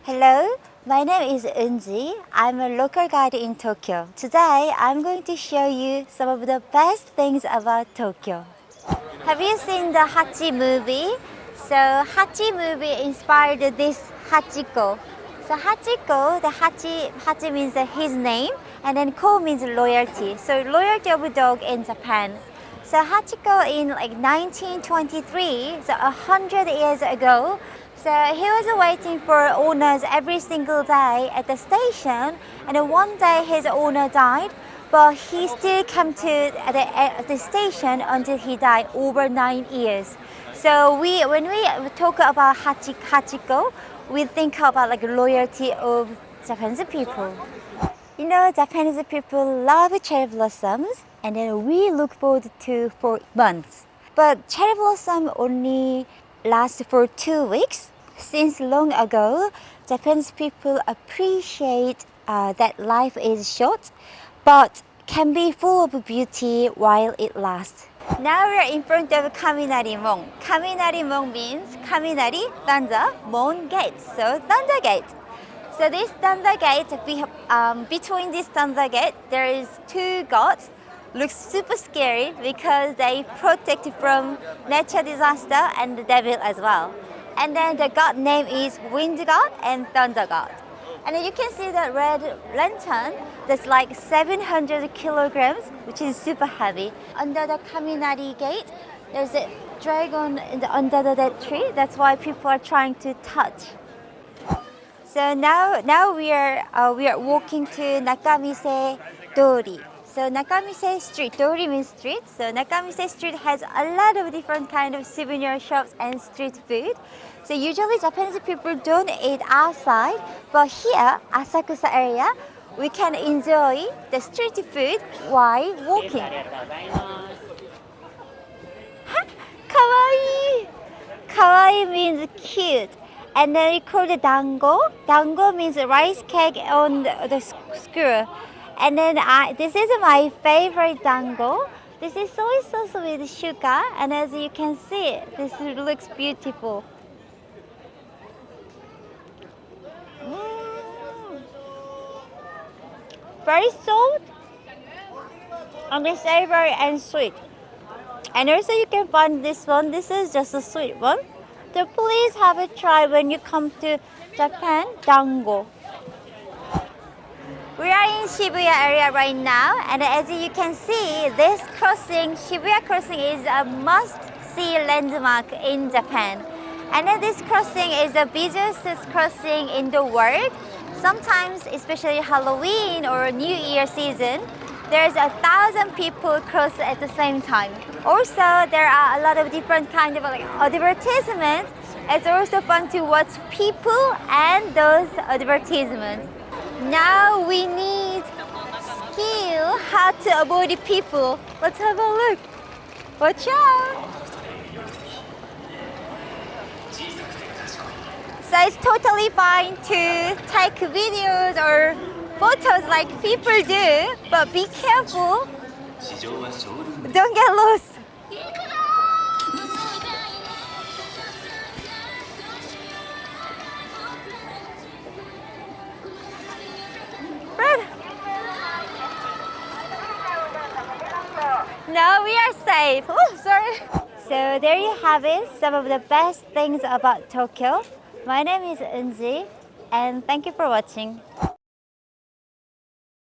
Hello, my name is Eunji. I'm a local guide in Tokyo. Today, I'm going to show you some of the best things about Tokyo. Have you seen the Hachi movie? So Hachi movie inspired this Hachikō. So Hachikō, the Hachi means his name, and then Ko means loyalty. So loyalty of a dog in Japan. So Hachikō in 1923, so 100 years ago, so he was waiting for owners every single day at the station, and then one day his owner died, but he still came to the station until he died over 9 years. So when we talk about Hachikō, we think about loyalty of Japanese people. You know, Japanese people love cherry blossoms, and then we look forward to for months. But cherry blossom only lasts for 2 weeks. Since long ago, Japanese people appreciate that life is short, but can be full of beauty while it lasts. Now we are in front of Kaminari-mon. Kaminari-mon means Kaminari, thunder, Mon gate, so thunder gate. So this thunder gate, between this thunder gate, there is 2 gods. Looks super scary because they protect from natural disaster and the devil as well. And then the god name is Wind God and Thunder God. And then you can see the red lantern that's like 700 kilograms, which is super heavy. Under the Kaminari gate, there's a dragon under that tree. That's why people are trying to touch. So now we are walking to Nakamise-dori. So Nakamise Street, Dori means street. So Nakamise Street has a lot of different kind of souvenir shops and street food. So usually Japanese people don't eat outside, but here, Asakusa area, we can enjoy the street food while walking. Kawaii! Kawaii means cute. And then we call it Dango. Dango means rice cake on the skewer. And then this is my favorite dango. This is soy sauce with sugar, and as you can see, this looks beautiful. Very soft, and savory and sweet. And also you can find this one. This is just a sweet one. So please have a try when you come to Japan, dango. We are in Shibuya area right now, and as you can see, this crossing, Shibuya Crossing, is a must-see landmark in Japan. And then this crossing is the busiest crossing in the world. Sometimes, especially Halloween or New Year season, there's 1,000 people cross at the same time. Also, there are a lot of different kind of advertisements. It's also fun to watch people and those advertisements. Now we need skill how to avoid people. Let's have a look. Watch out! So it's totally fine to take videos or photos like people do, but be careful. Don't get lost. Now we are safe. Oh, sorry. So there you have it, some of the best things about Tokyo. My name is Eunji, and thank you for watching.